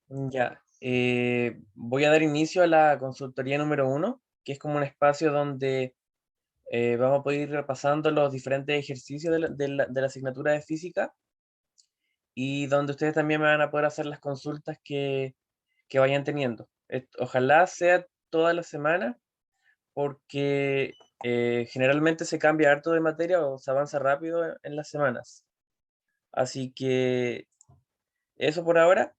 Ya, voy a dar inicio a la consultoría número 1, que es como un espacio donde vamos a poder ir repasando los diferentes ejercicios de la asignatura de física y donde ustedes también me van a poder hacer las consultas que vayan teniendo. Ojalá sea toda la semana, porque generalmente se cambia harto de materia o se avanza rápido en las semanas. Así que eso por ahora.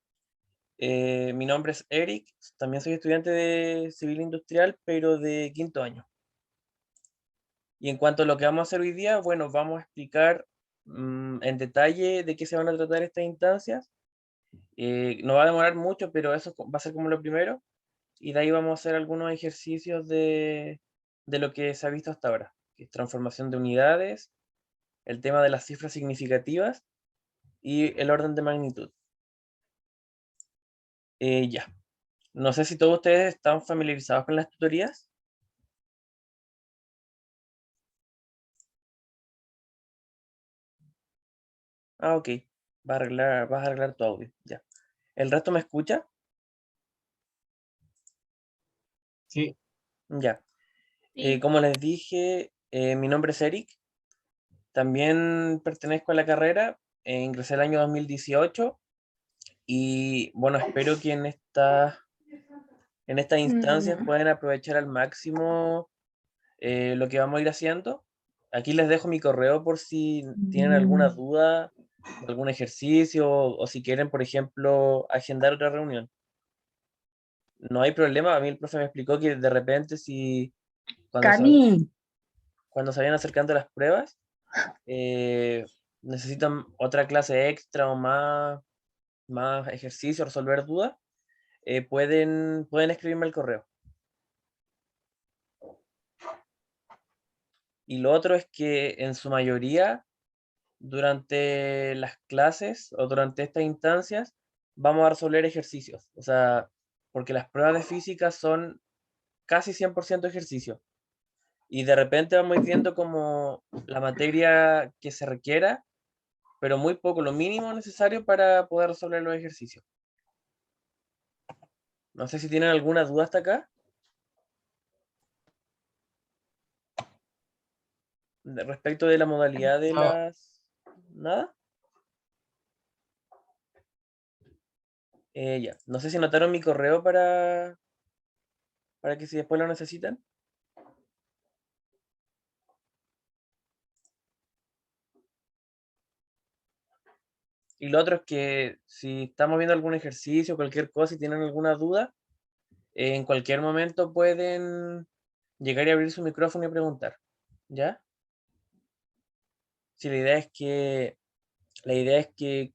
Mi nombre es Eric, también soy estudiante de civil industrial, pero de quinto año. Y en cuanto a lo que vamos a hacer hoy día, bueno, vamos a explicar en detalle de qué se van a tratar estas instancias. No va a demorar mucho, pero eso va a ser como lo primero. Y de ahí vamos a hacer algunos ejercicios de lo que se ha visto hasta ahora, que es transformación de unidades, el tema de las cifras significativas y el orden de magnitud. Ya. No sé si todos ustedes están familiarizados con las tutorías. Ah, ok. Vas a arreglar tu audio. Ya. ¿El resto me escucha? Sí, Ya. Sí. Como les dije, mi nombre es Eric. También pertenezco a la carrera. Ingresé el año 2018 y bueno, espero que en estas instancias Mm, puedan aprovechar al máximo lo que vamos a ir haciendo. Aquí les dejo mi correo por si tienen alguna duda, algún ejercicio o si quieren, por ejemplo, agendar otra reunión. No hay problema, a mí el profe me explicó que de repente si cuando se, Cami, cuando se vayan acercando las pruebas, eh, necesitan otra clase extra o más ejercicio, resolver dudas, pueden escribirme al correo. Y lo otro es que en su mayoría, durante las clases o durante estas instancias, vamos a resolver ejercicios. O sea, porque las pruebas de física son casi 100% ejercicio. Y de repente vamos a ir viendo como la materia que se requiera, pero muy poco, lo mínimo necesario para poder resolver los ejercicios. No sé si tienen alguna duda hasta acá respecto de la modalidad de no, las... ¿Nada? Ya. No sé si anotaron mi correo para que si después lo necesitan. Y lo otro es que si estamos viendo algún ejercicio, cualquier cosa, y tienen alguna duda, en cualquier momento pueden llegar y abrir su micrófono y preguntar. ¿Ya? Si la idea es que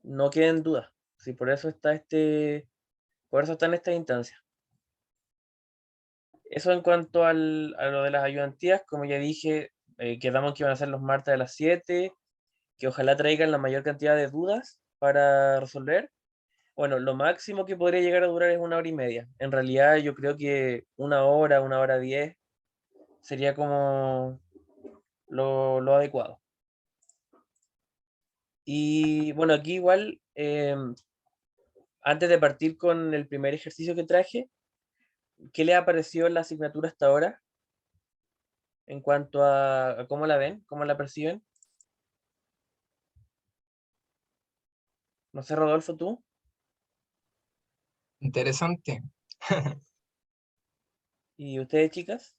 no queden dudas. Sí, por eso está en esta instancia. Eso en cuanto a lo de las ayudantías, como ya dije, quedamos que iban a ser los martes a las 7, que ojalá traigan la mayor cantidad de dudas para resolver. Bueno, lo máximo que podría llegar a durar es 1 hora y media. En realidad yo creo que 1 hora, 1 hora 10 sería como lo adecuado. Y bueno, aquí igual, antes de partir con el primer ejercicio que traje, ¿qué le ha parecido la asignatura hasta ahora en cuanto a cómo la ven, cómo la perciben? No sé, Rodolfo, tú. interesante. ¿Y ustedes, chicas?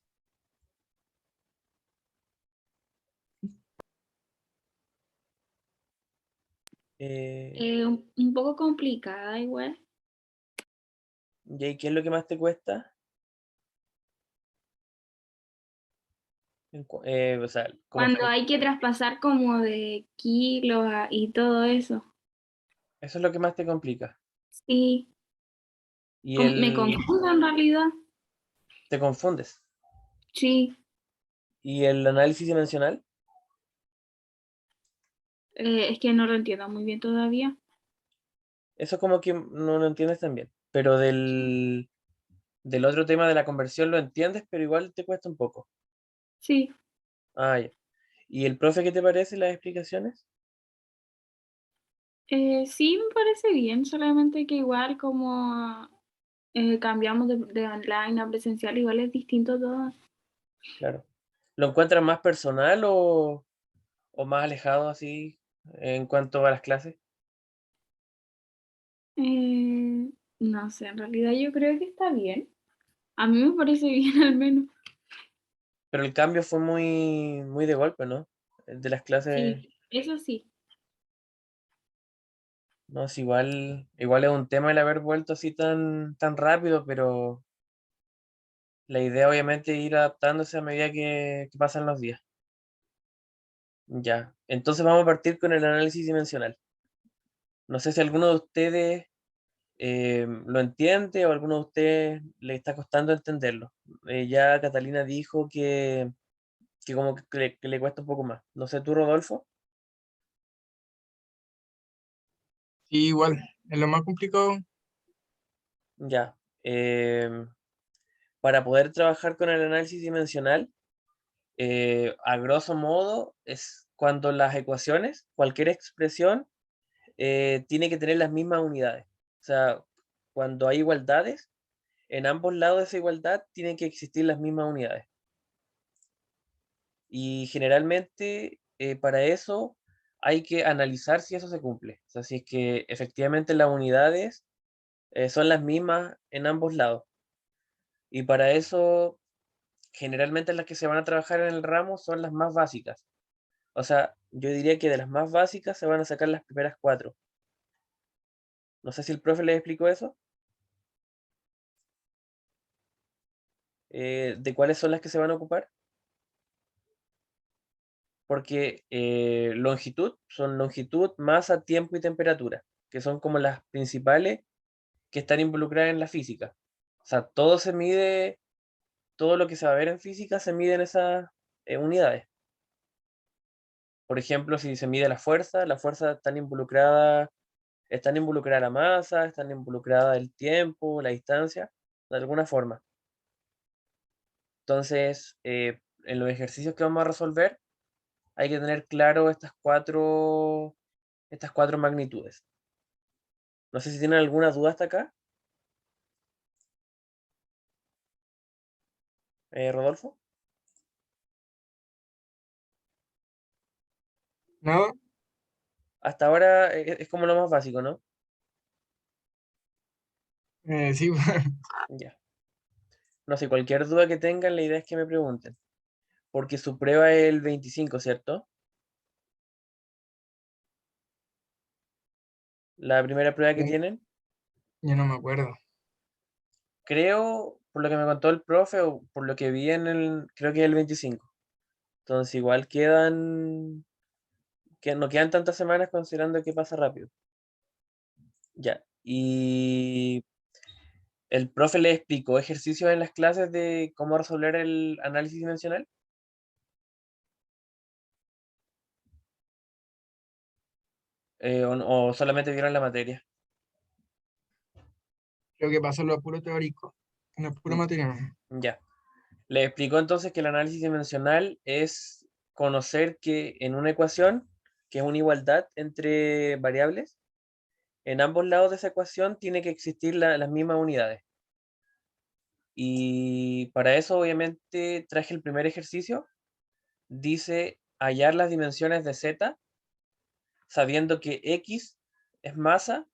Eh, un poco complicada igual. Jay, ¿qué es lo que más te cuesta? O sea, Cuando hay que traspasar como de kilos y todo eso. eso es lo que más te complica. Sí, Y me confundo en realidad. te confundes. Sí, Y el análisis dimensional, es que no lo entiendo muy bien todavía. eso como que no lo entiendes también. Pero del otro tema de la conversión lo entiendes, pero igual te cuesta un poco. Sí, Ah, ya. ¿Y el profe qué te parece las explicaciones? Sí, me parece bien, solamente que igual como cambiamos de online a presencial, igual es distinto todo. Claro. ¿Lo encuentran más personal o más alejado así en cuanto a las clases? No sé, en realidad yo creo que está bien. A mí me parece bien al menos. Pero el cambio fue muy de golpe, ¿no? El de las clases, Sí, eso sí. no es igual es un tema el haber vuelto así tan rápido, pero la idea obviamente es ir adaptándose a medida que pasan los días. Ya, entonces vamos a partir con el análisis dimensional. No sé si alguno de ustedes lo entiende o alguno de ustedes le está costando entenderlo. Ya Catalina dijo que como que le cuesta un poco más. No sé, tú, Rodolfo. Sí, igual, es lo más complicado. Ya. Para poder trabajar con el análisis dimensional, a grosso modo, es cuando las ecuaciones, cualquier expresión, tiene que tener las mismas unidades. O sea, cuando hay igualdades, en ambos lados de esa igualdad tienen que existir las mismas unidades. Y generalmente para eso hay que analizar si eso se cumple. O sea, si es que efectivamente las unidades son las mismas en ambos lados. Y para eso, generalmente las que se van a trabajar en el ramo son las más básicas. O sea, yo diría que de las más básicas se van a sacar las primeras cuatro. No sé si el profe les explicó eso. ¿De cuáles son las que se van a ocupar? Porque longitud son longitud, masa, tiempo y temperatura, que son como las principales que están involucradas en la física. O sea, todo se mide, todo lo que se va a ver en física se mide en esas unidades. Por ejemplo, si se mide la fuerza están involucrada la masa, están involucrada el tiempo, la distancia, de alguna forma. Entonces, en los ejercicios que vamos a resolver, hay que tener claro estas cuatro magnitudes. No sé si tienen alguna duda hasta acá, Rodolfo. ¿Nada? Hasta ahora es como lo más básico, ¿no? Sí, Ya. No sé, cualquier duda que tengan, la idea es que me pregunten. Porque su prueba es el 25, ¿cierto? La primera prueba que ya, tienen. ya no me acuerdo. Creo, por lo que me contó el profe, o por lo que vi creo que es el 25. Entonces igual que no quedan tantas semanas considerando que pasa rápido. Ya. Y el profe le explicó ejercicios en las clases de cómo resolver el análisis dimensional. O solamente vieron la materia. Creo que pasó lo puro teórico, en la pura Mm, materia, ¿no? ya. Le explicó entonces que el análisis dimensional es conocer que en una ecuación, que es una igualdad entre variables, en ambos lados de esa ecuación tiene que existir las mismas unidades. Y para eso, obviamente, traje el primer ejercicio. Dice hallar las dimensiones de z, sabiendo que x es masa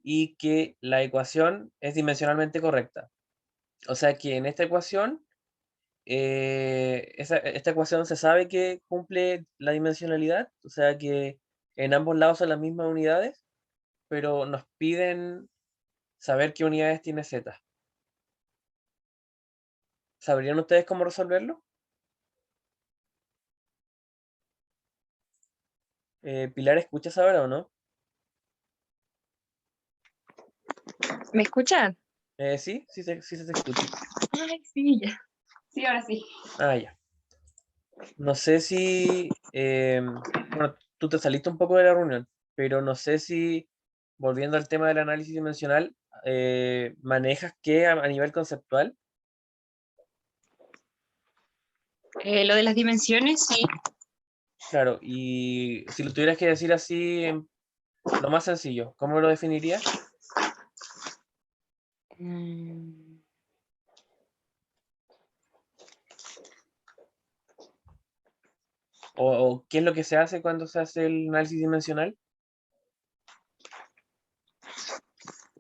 y que la ecuación es dimensionalmente correcta. O sea que en esta ecuación, esta ecuación se sabe que cumple la dimensionalidad, o sea que en ambos lados son las mismas unidades, pero nos piden saber qué unidades tiene z. ¿Sabrían ustedes cómo resolverlo? Pilar, ¿escuchas ahora o no? ¿Me escuchan? Sí, sí se te escucha. Ay, sí, ya. Sí, ahora sí. Ah, ya. No sé si, bueno, tú te saliste un poco de la reunión, pero no sé si, volviendo al tema del análisis dimensional, manejas qué a nivel conceptual. Lo de las dimensiones, sí. Claro, y si lo tuvieras que decir así Lo más sencillo, ¿cómo lo definiría? Mm, ¿O qué es lo que se hace cuando se hace el análisis dimensional?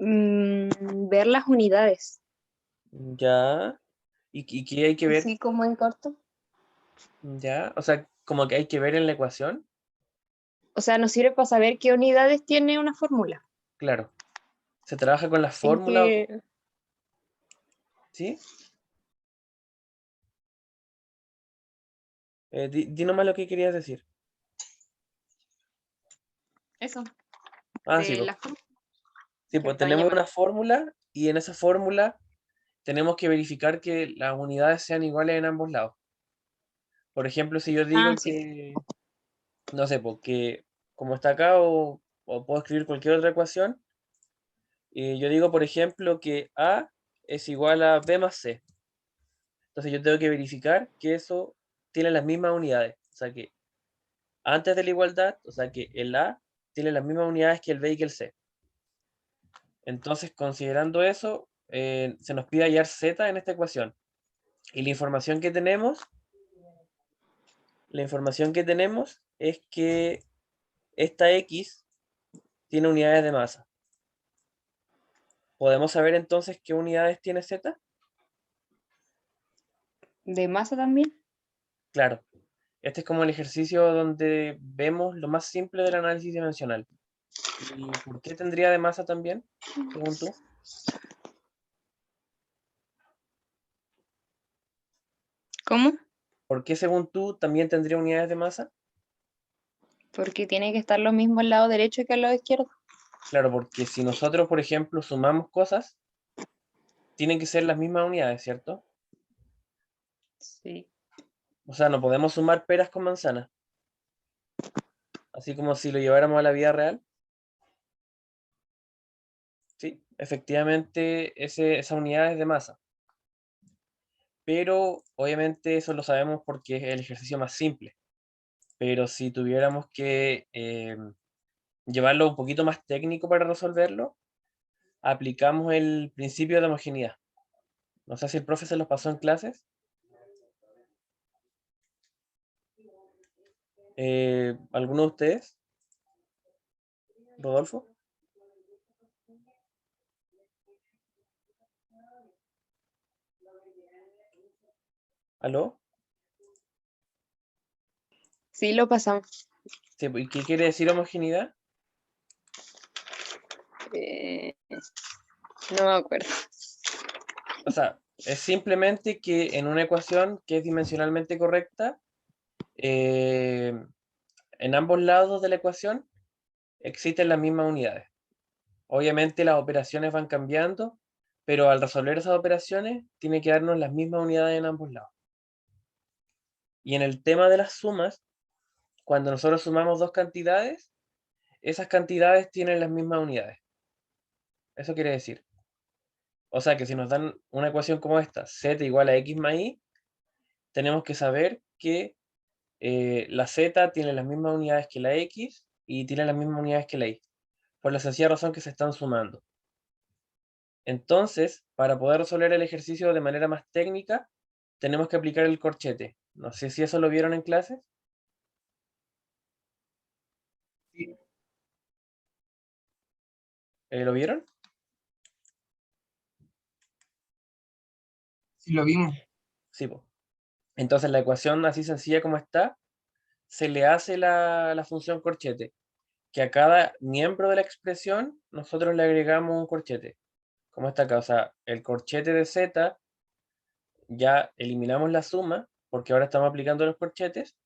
ver las unidades, Ya. ¿Y qué hay que ver? así como en corto. Ya. O sea, como que hay que ver en la ecuación. O sea, nos sirve para saber qué unidades tiene una fórmula. Claro. Se trabaja con la En fórmula, que, ¿sí? Di nomás lo que querías decir. eso, Ah, sí, de pues. la fórmula Sí, que me pues estaban tenemos llamando. una fórmula y en esa fórmula tenemos que verificar que las unidades sean iguales en ambos lados. Por ejemplo, si yo digo Ah, sí. que, no sé, porque como está acá, o puedo escribir cualquier otra ecuación, y yo digo, por ejemplo, que A es igual a B más C. Entonces yo tengo que verificar que eso tiene las mismas unidades. O sea que antes de la igualdad, o sea que el A tiene las mismas unidades que el B y que el C. Entonces, considerando eso, se nos pide hallar Z en esta ecuación. Y la información que tenemos es que esta X tiene unidades de masa. ¿Podemos saber entonces qué unidades tiene Z? De masa también. Claro. Este es como el ejercicio donde vemos lo más simple del análisis dimensional. ¿Y por qué tendría de masa también, según tú? ¿Cómo? ¿Por qué, según tú, también tendría unidades de masa? Porque tiene que estar lo mismo al lado derecho que al lado izquierdo. Claro, porque si nosotros, por ejemplo, sumamos cosas, tienen que ser las mismas unidades, ¿cierto? Sí. O sea, no podemos sumar peras con manzanas, así como si lo lleváramos a la vida real. Sí, efectivamente, esa unidad es de masa. Pero obviamente eso lo sabemos porque es el ejercicio más simple. Pero si tuviéramos que llevarlo un poquito más técnico para resolverlo, aplicamos el principio de homogeneidad. No sé si el profe se los pasó en clases. ¿Alguno de ustedes? ¿Rodolfo? ¿Aló? Sí, lo pasamos. Sí, ¿y qué quiere decir homogeneidad? No me acuerdo. O sea, es simplemente que en una ecuación que es dimensionalmente correcta, eh, en ambos lados de la ecuación existen las mismas unidades. Obviamente las operaciones van cambiando, pero al resolver esas operaciones tiene que darnos las mismas unidades en ambos lados. Y en el tema de las sumas, cuando nosotros sumamos dos cantidades, esas cantidades tienen las mismas unidades. Eso quiere decir. O sea que si nos dan una ecuación como esta, z igual a x más y, tenemos que saber que la z tiene las mismas unidades que la x y tiene las mismas unidades que la y, por la sencilla razón que se están sumando. Entonces, para poder resolver el ejercicio de manera más técnica, tenemos que aplicar el corchete. No sé si eso lo vieron en clases. Sí, ¿Lo vieron? sí lo vimos. Sí, po. Entonces la ecuación así sencilla como está, se le hace la función corchete, que a cada miembro de la expresión nosotros le agregamos un corchete. Como está acá, o sea, el corchete de z, ya eliminamos la suma, porque ahora estamos aplicando los corchetes,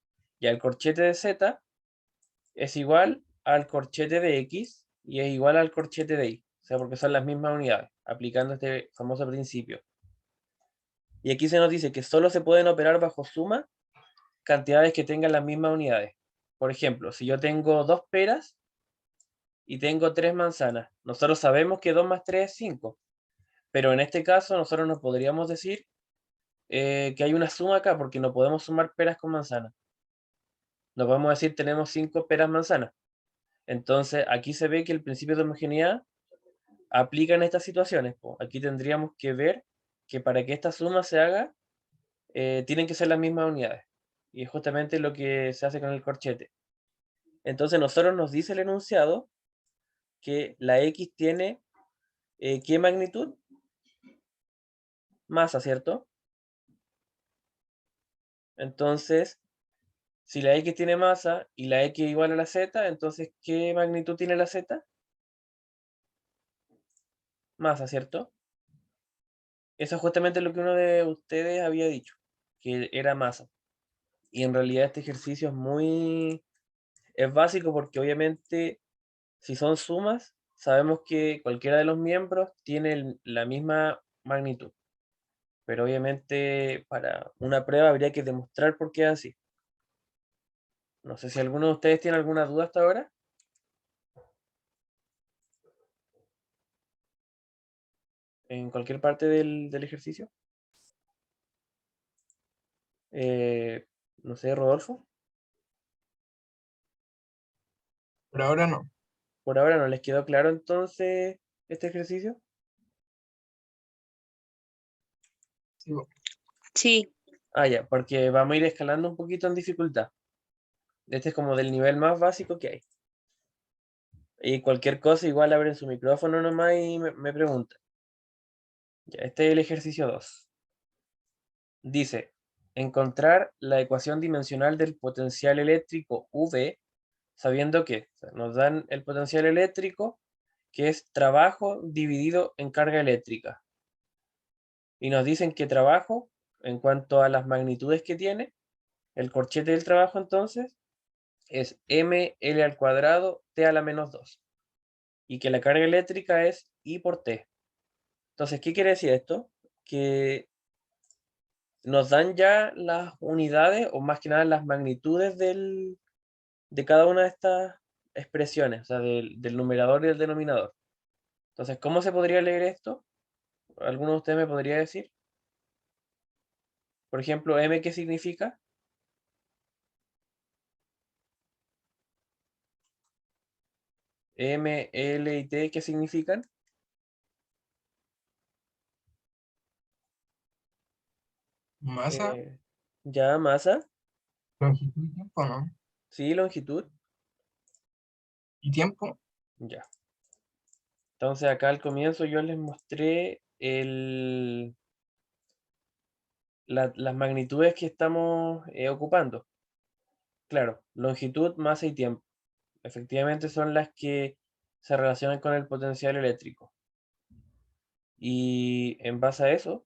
y el corchete de z es igual al corchete de x y es igual al corchete de y. O sea, porque son las mismas unidades, aplicando este famoso principio. Y aquí se nos dice que solo se pueden operar bajo suma cantidades que tengan las mismas unidades. Por ejemplo, si yo tengo dos peras y tengo tres manzanas, nosotros sabemos que 2 más 3 es 5, pero en este caso nosotros no podríamos decir que hay una suma acá porque no podemos sumar peras con manzanas. No podemos decir tenemos 5 peras manzanas, Entonces, aquí se ve que el principio de homogeneidad aplica en estas situaciones, po. Aquí tendríamos que ver que para que esta suma se haga, tienen que ser las mismas unidades. Y es justamente lo que se hace con el corchete. Entonces, nosotros nos dice el enunciado que la X tiene, ¿qué magnitud? Masa, ¿cierto? Entonces, si la X tiene masa y la X es igual a la Z, entonces, ¿qué magnitud tiene la Z? Masa, ¿cierto? Eso es justamente lo que uno de ustedes había dicho, que era masa. Y en realidad este ejercicio es básico porque obviamente si son sumas, sabemos que cualquiera de los miembros tiene la misma magnitud. Pero obviamente para una prueba habría que demostrar por qué es así. No sé si alguno de ustedes tiene alguna duda hasta ahora. En cualquier parte del ejercicio. No sé, Rodolfo. Por ahora no. Por ahora no les quedó claro entonces este ejercicio. Sí, po. Sí, Ah, ya, porque vamos a ir escalando un poquito en dificultad. Este es como del nivel más básico que hay. Y cualquier cosa, igual abren su micrófono nomás y me preguntan. Ya, este es el ejercicio 2. Dice, encontrar la ecuación dimensional del potencial eléctrico V, sabiendo que o sea, nos dan el potencial eléctrico, que es trabajo dividido en carga eléctrica. Y nos dicen que trabajo, en cuanto a las magnitudes que tiene, el corchete del trabajo entonces, es ml al cuadrado t a la menos 2. Y que la carga eléctrica es I por T. Entonces, ¿qué quiere decir esto? Que nos dan ya las unidades, o más que nada las magnitudes de cada una de estas expresiones, o sea, del numerador y del denominador. Entonces, ¿cómo se podría leer esto? ¿Alguno de ustedes me podría decir? Por ejemplo, M, ¿qué significa? M, L y T, ¿qué significan? Masa, Ya, masa, longitud y tiempo, ¿no? sí, longitud, Y tiempo, ya. Entonces acá al comienzo yo les mostré las magnitudes que estamos ocupando. Claro, longitud, masa y tiempo. Efectivamente son las que se relacionan con el potencial eléctrico. Y en base a eso,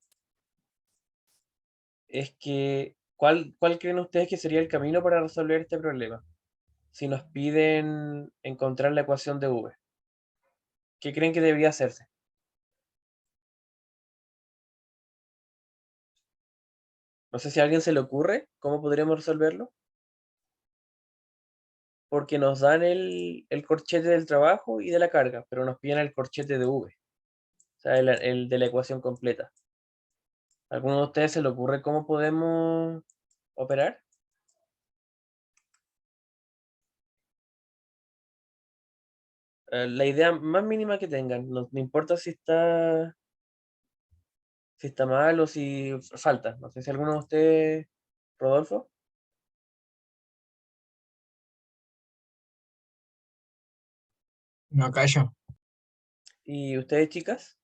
es que, ¿cuál creen ustedes que sería el camino para resolver este problema? Si nos piden encontrar la ecuación de V, ¿qué creen que debería hacerse? No sé si a alguien se le ocurre cómo podríamos resolverlo, porque nos dan el corchete del trabajo y de la carga, pero nos piden el corchete de V, o sea, el de la ecuación completa. ¿A ¿Alguno de ustedes se le ocurre cómo podemos operar? La idea más mínima que tengan, no importa si está mal o si falta. No sé si alguno de ustedes, Rodolfo, no callo. y ustedes, chicas.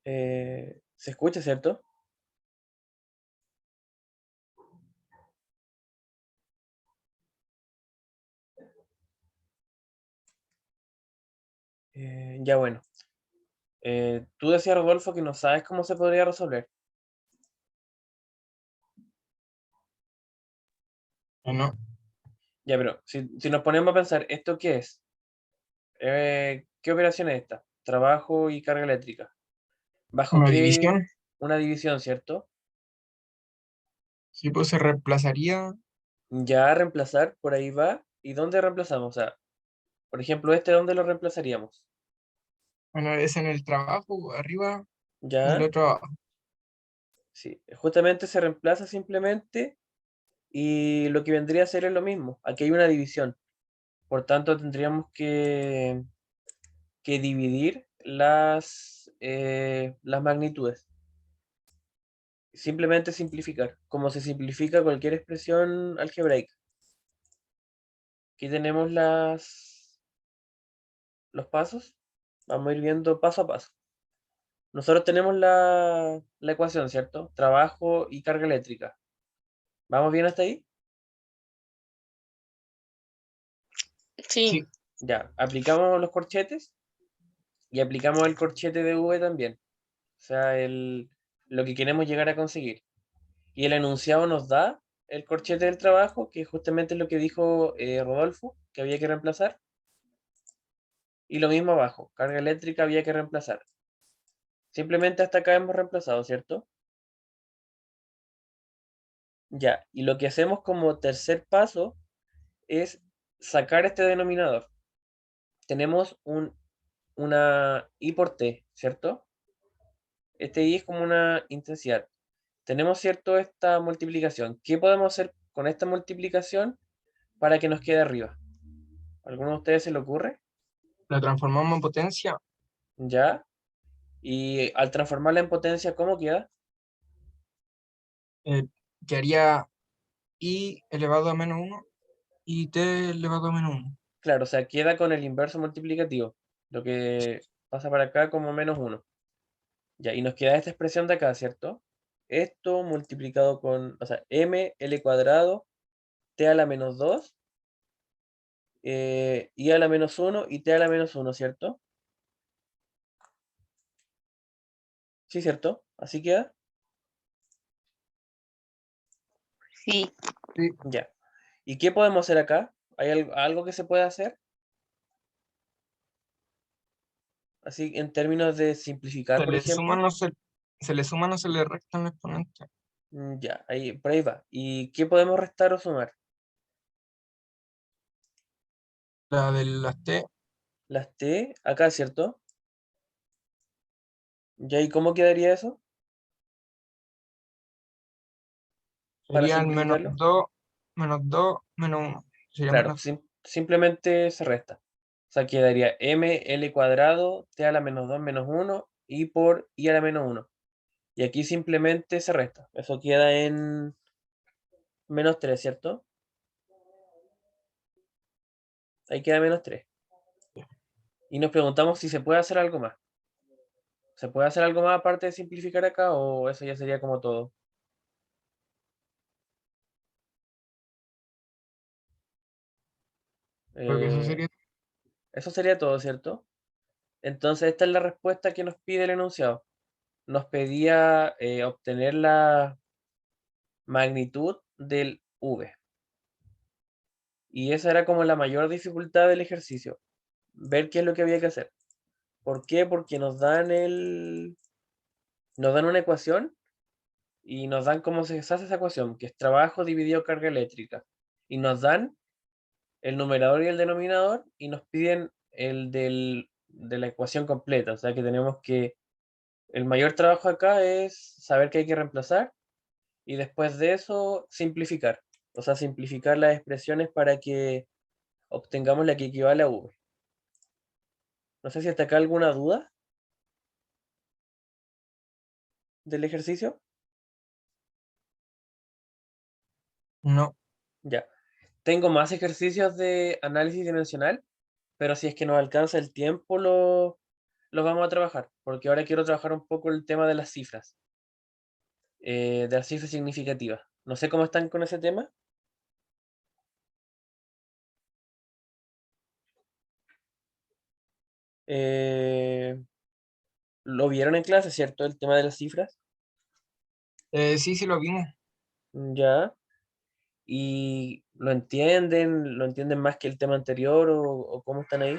¿Se escucha, cierto? Ya bueno. Tú decías, Rodolfo, que no sabes cómo se podría resolver. No, Ya, pero si nos ponemos a pensar, ¿esto qué es? ¿Qué operación es esta? Trabajo y carga eléctrica. ¿Bajo una qué? división, Una división, ¿cierto? sí, pues se reemplazaría, Ya reemplazar, por ahí va. ¿Y dónde reemplazamos? O sea, por ejemplo, ¿dónde lo reemplazaríamos? bueno, es en el trabajo, arriba, el ¿Ya? otro abajo. Sí, justamente se reemplaza simplemente y lo que vendría a ser es lo mismo. Aquí hay una división. Por tanto, tendríamos que dividir las magnitudes. Simplemente simplificar, como se simplifica cualquier expresión algebraica. Aquí tenemos los pasos. Vamos a ir viendo paso a paso. Nosotros tenemos la ecuación, ¿cierto? Trabajo y carga eléctrica. ¿Vamos bien hasta ahí? Sí, Sí, Ya, aplicamos los corchetes y aplicamos el corchete de V también. O sea, lo que queremos llegar a conseguir. Y el enunciado nos da el corchete del trabajo, que justamente es lo que dijo Rodolfo, que había que reemplazar. Y lo mismo abajo, carga eléctrica había que reemplazar. Simplemente hasta acá hemos reemplazado, ¿cierto? Ya, y lo que hacemos como tercer paso es sacar este denominador. Tenemos una I por T, ¿cierto? Este I es como una intensidad. Tenemos, ¿cierto?, esta multiplicación. ¿Qué podemos hacer con esta multiplicación para que nos quede arriba? ¿Alguno de ustedes se le ocurre? la transformamos en potencia. ¿Ya? Y al transformarla en potencia, ¿cómo queda? eh, Quedaría I elevado a menos 1 y T elevado a menos 1. Claro, o sea, queda con el inverso multiplicativo. Lo que pasa para acá como menos uno. Ya, y nos queda esta expresión de acá, ¿cierto? Esto multiplicado con, o sea, ml cuadrado, t a la menos 2, i a la menos 1 y t a la menos 1, ¿cierto? Sí, ¿cierto? Así queda. sí. Sí, Ya. ¿Y qué podemos hacer acá? ¿Hay algo que se pueda hacer? Así, en términos de simplificar, se por le ejemplo. suman o se le suman o se le restan los exponentes. Ya, ahí, por ahí va. ¿Y qué podemos restar o sumar? La de las T Las t, acá, ¿cierto? Ya, ¿y cómo quedaría eso? Para sería el simplificarlo. menos 2 menos 1. Sería Claro, menos. simplemente se resta. O sea, quedaría ml cuadrado, t a la menos 2 menos uno y por i a la menos uno. Y aquí simplemente se resta. Eso queda en menos 3, ¿cierto? Ahí queda menos 3. Y nos preguntamos si se puede hacer algo más. ¿Se puede hacer algo más aparte de simplificar acá o eso ya sería como todo? Creo que eso Eh, sería. eso sería todo, ¿cierto? Entonces esta es la respuesta que nos pide el enunciado. Nos pedía obtener la magnitud del V. Y esa era como la mayor dificultad del ejercicio. Ver qué es lo que había que hacer. ¿Por qué? Porque nos dan una ecuación y nos dan cómo se hace esa ecuación, que es trabajo dividido carga eléctrica. Y nos dan el numerador y el denominador y nos piden de la ecuación completa. O sea que tenemos que, el mayor trabajo acá es saber qué hay que reemplazar y después de eso simplificar. O sea, simplificar las expresiones para que obtengamos la que equivale a V. No sé si hasta acá alguna duda del ejercicio. No. Ya. Tengo más ejercicios de análisis dimensional, pero si es que nos alcanza el tiempo, los vamos a trabajar, porque ahora quiero trabajar un poco el tema de las cifras significativas. No sé cómo están con ese tema. Eh, lo vieron en clase, ¿cierto? El tema de las cifras. Sí, sí lo vimos. Ya. ¿Y lo entienden más que el tema anterior o cómo están ahí?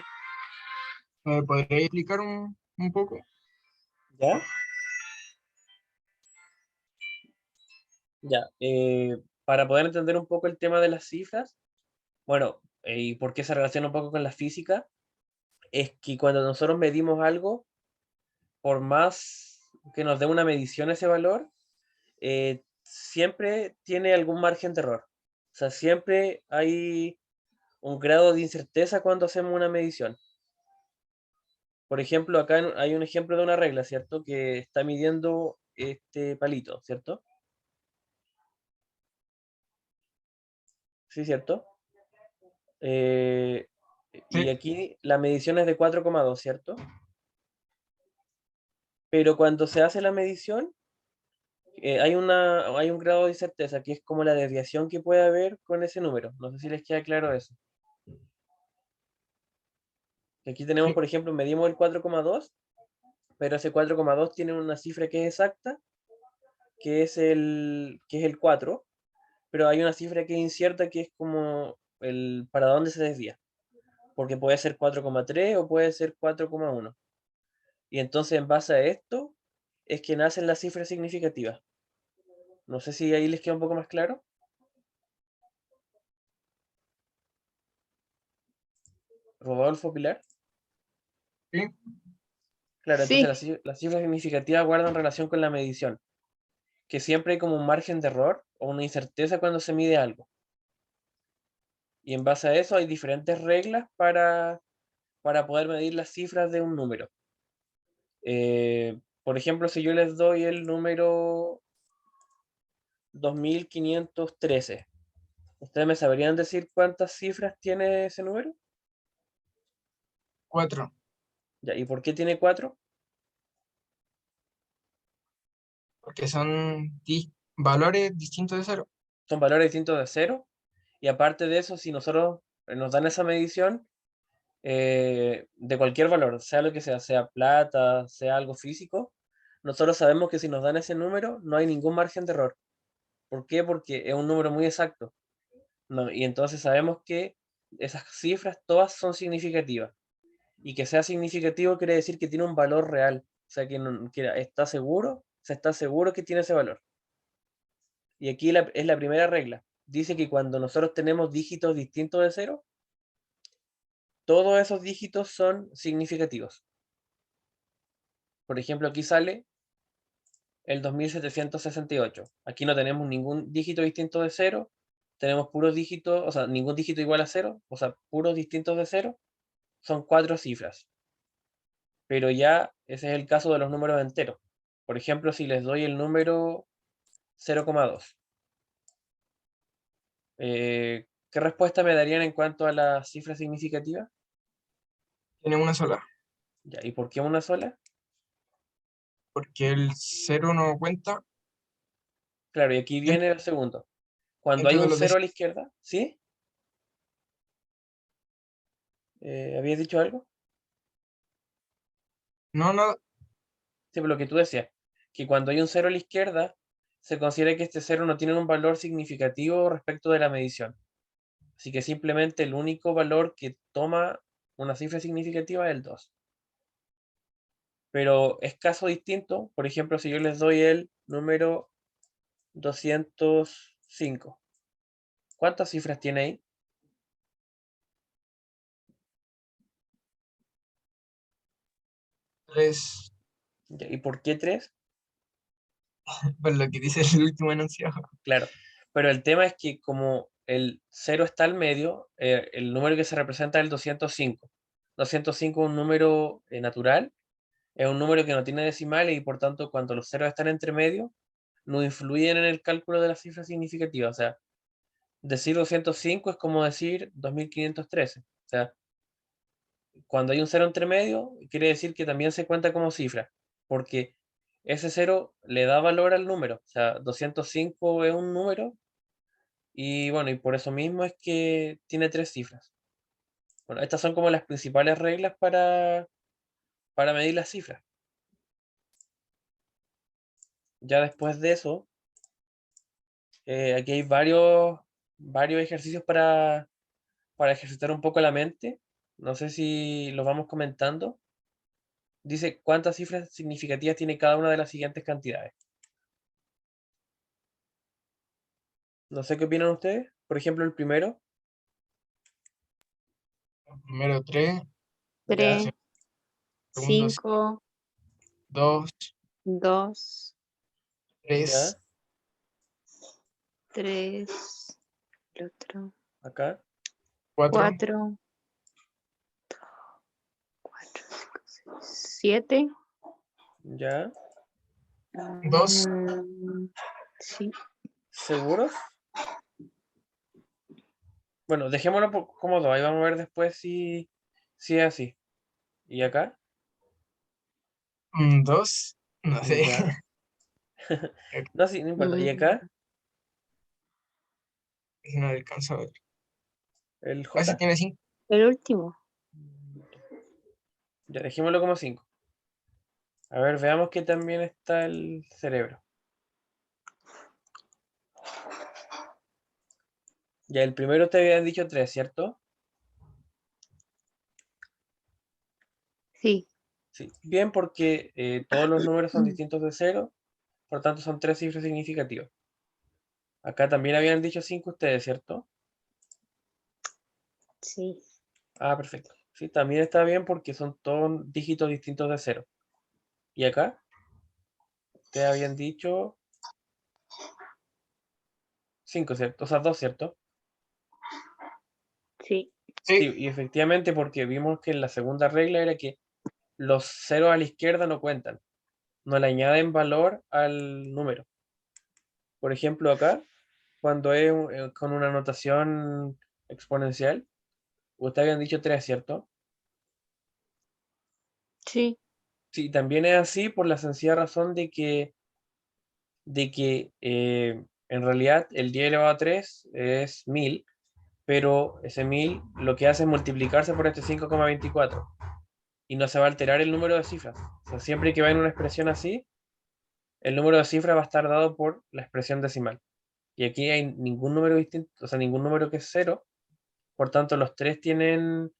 ¿Podría explicar un poco? ¿Ya? Ya. Para poder entender un poco el tema de las cifras, bueno, y por qué se relaciona un poco con la física, es que cuando nosotros medimos algo, por más que nos dé una medición ese valor, siempre tiene algún margen de error. O sea, siempre hay un grado de incerteza cuando hacemos una medición. Por ejemplo, acá hay un ejemplo de una regla, ¿cierto? Que está midiendo este palito, ¿cierto? Sí, ¿cierto? Y Sí, aquí la medición es de 4,2, ¿cierto? Pero cuando se hace la medición, hay un grado de incerteza, que es como la desviación que puede haber con ese número. No sé si les queda claro eso. Aquí tenemos, sí, por ejemplo, medimos el 4,2, pero ese 4,2 tiene una cifra que es exacta, que es el 4, pero hay una cifra que es incierta, que es como el para dónde se desvía, porque puede ser 4,3 o puede ser 4,1. Y entonces en base a esto es que nacen las cifras significativas. No sé si ahí les queda un poco más claro. Rodolfo, Pilar. sí. Claro, entonces Sí, las cifras significativas guardan relación con la medición, que siempre hay como un margen de error o una incerteza cuando se mide algo. Y en base a eso hay diferentes reglas para poder medir las cifras de un número. Por ejemplo, si yo les doy el número 2513, ¿ustedes me sabrían decir cuántas cifras tiene ese número? 4, Ya, ¿y por qué tiene 4? porque son valores distintos de cero. Son valores distintos de cero. Y aparte de eso, si nosotros nos dan esa medición, de cualquier valor, sea lo que sea plata, sea algo físico, nosotros sabemos que si nos dan ese número, no hay ningún margen de error. ¿Por qué? Porque es un número muy exacto. No, y entonces sabemos que esas cifras todas son significativas. Y que sea significativo quiere decir que tiene un valor real. O sea, que está seguro, se está seguro que tiene ese valor. Y aquí es la primera regla. Dice que cuando nosotros tenemos dígitos distintos de cero, todos esos dígitos son significativos. Por ejemplo, aquí sale el 2768. Aquí no tenemos ningún dígito distinto de cero, tenemos puros dígitos, o sea, ningún dígito igual a cero, o sea, puros distintos de cero, son 4 cifras. Pero ya ese es el caso de los números enteros. Por ejemplo, si les doy el número 0,2, ¿qué respuesta me darían en cuanto a la cifra significativa? Tiene una sola, Ya, ¿y por qué una sola? porque el cero no cuenta Claro, y aquí viene el segundo. Cuando hay dentro de un los cero a la decimales. izquierda, ¿sí? ¿Habías dicho algo? No, nada. Sí, por lo que tú decías, que cuando hay un cero a la izquierda, se considera que este cero no tiene un valor significativo respecto de la medición. Así que simplemente el único valor que toma una cifra significativa es el 2. Pero es caso distinto, por ejemplo, si yo les doy el número 205, ¿cuántas cifras tiene ahí? 3, Ya, ¿y por qué 3? por lo que dice el último enunciado. Claro, pero el tema es que como el 0 está al medio, el número que se representa es el 205. 205 es un número natural, es un número que no tiene decimales y por tanto cuando los ceros están entre medio, no influyen en el cálculo de la cifra significativa. O sea, decir 205 es como decir 2513. O sea, cuando hay un cero entre medio, quiere decir que también se cuenta como cifra, porque ese cero le da valor al número. O sea, 205 es un número y bueno, y por eso mismo es que tiene 3 cifras. Bueno, estas son como las principales reglas para medir las cifras. Ya después de eso, aquí hay varios ejercicios para ejercitar un poco la mente. No sé si los vamos comentando. Dice cuántas cifras significativas tiene cada una de las siguientes cantidades. No sé qué opinan ustedes. Por ejemplo, el primero. Primero 3, Ya, 3, segundo 5, 2, 2, Tres. ya, 3, el otro, acá, 4. 4, 4, 5, 6, 7. ya. 2. Sí, ¿Seguros? Bueno, dejémoslo como 2, ahí vamos a ver después si es así. ¿Y acá? 2. No sé. Ya. No, sí, no importa. ¿Y acá? No alcanzo a ver. ¿El Ese J? tiene 5. el último. Ya, dejémoslo como 5. A ver, veamos que también está el cerebro. Ya, el primero te habían dicho 3, ¿cierto? Sí, Sí. Bien, porque todos los números son distintos de 0, por tanto son 3 cifras significativas. Acá también habían dicho 5 ustedes, ¿cierto? sí, Ah, perfecto. Sí, también está bien porque son todos dígitos distintos de 0. ¿Y acá? Te habían dicho 5, ¿cierto? O sea, 2, ¿cierto? sí, Sí. Sí, y efectivamente porque vimos que la segunda regla era que los ceros a la izquierda no cuentan, no le añaden valor al número. Por ejemplo, acá, cuando es con una notación exponencial, ustedes habían dicho 3, ¿cierto? sí, Sí, también es así por la sencilla razón de que en realidad el 10 elevado a 3 es 1000, pero ese 1000 lo que hace es multiplicarse por este 5,24 y no se va a alterar el número de cifras. O sea, siempre que va en una expresión así, el número de cifras va a estar dado por la expresión decimal. Y aquí hay ningún número distinto, o sea, ningún número que es 0, por tanto los tres tienen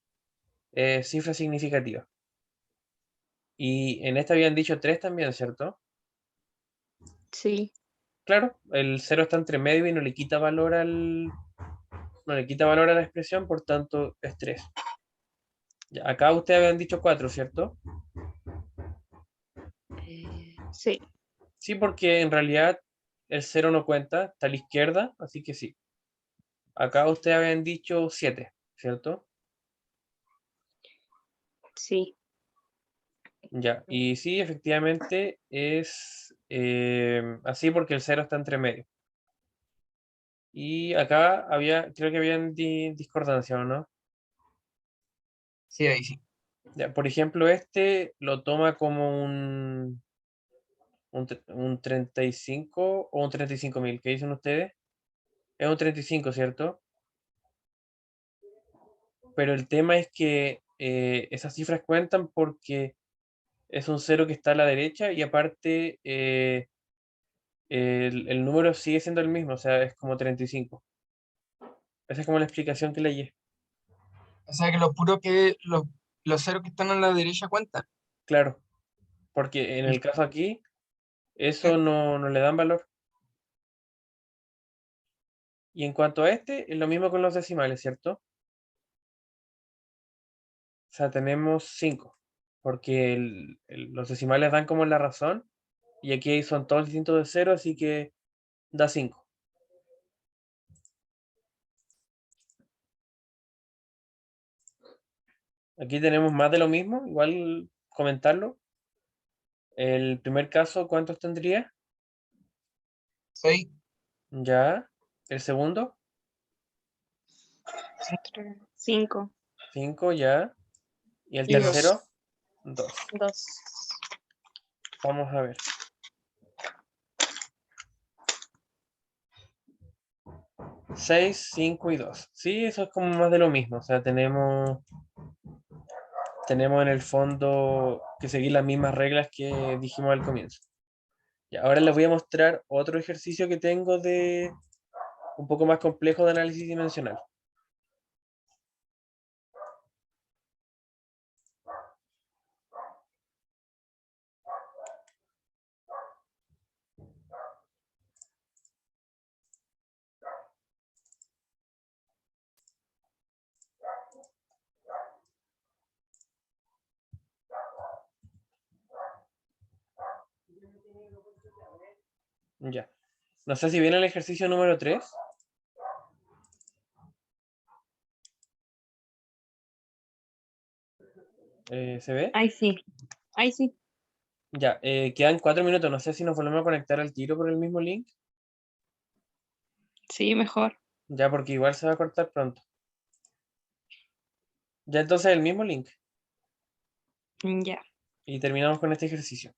cifras significativas. Y en esta habían dicho 3 también, ¿cierto? sí, Claro, el 0 está entre medio y no le quita valor no le quita valor a la expresión, por tanto es 3. Ya, acá ustedes habían dicho 4, ¿cierto? sí, Sí, porque en realidad el 0 no cuenta, está a la izquierda, así que sí. Acá ustedes habían dicho 7, ¿cierto? sí, Ya, y sí, efectivamente es así porque el 0 está entre medio. Y acá creo que habían discordancia, ¿o no? Sí, ahí sí. Ya, por ejemplo, este lo toma como un 35 o un 35.000. ¿Qué dicen ustedes? Es un 35, ¿cierto? Pero el tema es que esas cifras cuentan porque es un cero que está a la derecha y aparte el número sigue siendo el mismo, o sea, es como 35. Esa es como la explicación que leí. O sea que lo puro que los ceros que están a la derecha cuentan. Claro, porque en el caso aquí, eso no le dan valor. Y en cuanto a este, es lo mismo con los decimales, ¿cierto? O sea, tenemos 5, porque los decimales dan como la razón, y aquí son todos distintos de 0, así que da 5. Aquí tenemos más de lo mismo, igual comentarlo. El primer caso, ¿cuántos tendría? 6. Ya. El segundo, 5, 5, ya. Y el Y 2. tercero, 2. 2, Vamos a ver. 6, 5 y 2. Sí, eso es como más de lo mismo. O sea, tenemos en el fondo que seguir las mismas reglas que dijimos al comienzo. Y ahora les voy a mostrar otro ejercicio que tengo de un poco más complejo de análisis dimensional. Ya. No sé si viene el ejercicio número 3. ¿Se ve? Ahí sí. Ahí sí. Ya, quedan 4 minutos. No sé si nos volvemos a conectar al tiro por el mismo link. Sí, mejor. Ya, porque igual se va a cortar pronto. Ya entonces el mismo link. Ya. Y terminamos con este ejercicio.